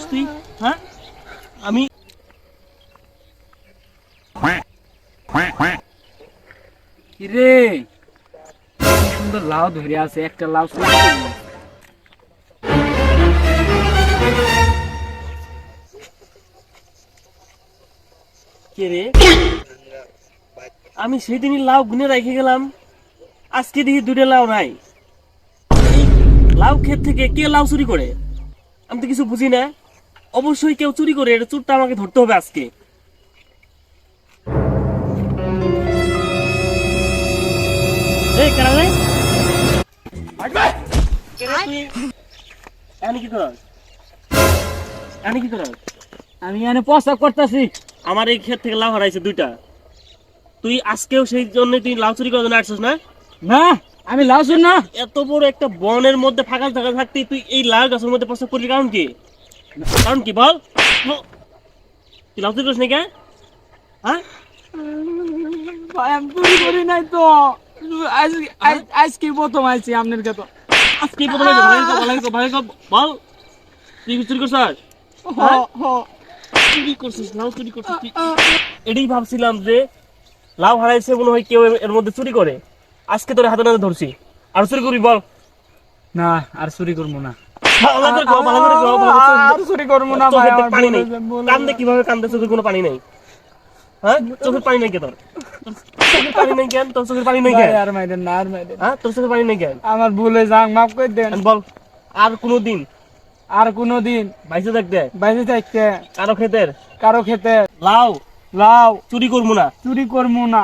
করছিস তুই? হ্যাঁ, আমি কিরে কি সুন্দর লাউ ধরে আছে, একটা লাউ চুরি করবো। কে রে? আমি সেদিনই লাউ গুনে রেখে গেলাম, আজকে দেখি দুটো লাউ নাই। এই লাউ ক্ষেত থেকে কে লাউ চুরি করে? আমি তো কিছু বুঝি না। অবশ্যই কেউ চুরি করে, এটা চোরটা আমাকে ধরতে হবে আজকে। এই কারা রে? কে রে তুই? এখানে কি করস? এখানে কি করস? আমি এখানে প্রস্তাব করতেছি। আমার এই ক্ষেত থেকে লাউ হারাইছে দুইটা। তুই আজকেও সেই জন্য তুই লাউ চুরি করার জন্য আসছিস না? না আমি লাউ চুর না। এত বড় একটা বনের মধ্যে ফাঁকা থাকা থাকতে তুই এই লাউ গাছের মধ্যে প্রস্তাব করলি কারণ কি? কারণ কি বল? তুই লাউ চুরি করিস নাকি? হ্যাঁ? ভাই আমি চুরি করি নাই তো, আজকে প্রথম আইছি আপনার কাছে। আজকে প্রথমে বল তুই চুরি করছিস? চুরি করছিস, লাউ চুরি করছিস তুই? এটাই ভাবছিলাম যে লাউ হারাইছে মনে হয় কেউ এর মধ্যে চুরি করে। আজকে তোর হাতে নাতে ধরছি, আর চুরি করবি বল? না আর চুরি করবো না, ভালো করে কও, ভালো করে কও, ভালো করে আর চুরি করবো না ভাই। চোখে আমার পানি নেই, বলে কান্দে কিভাবে কান্দে? চোখে কোনো পানি নেই? হ্যাঁ, চোখের পানি নেই কে তোর? চোখের পানি নেই কেন? তোর চোখের পানি নেই ভাই, কেন? আর মাইরেন না, আর মাইরেন না। হ্যাঁ, তোর চোখের পানি নেই কেন? আমার ভুলে যান, মাফ করে দেন। বল, আর কোনোদিন আর কোনোদিন বাইসে থাকতে বাইরে থাকতে কারো ক্ষেতের কারো খেতে লাউ লাউ চুরি করবো না। চুরি করবো না।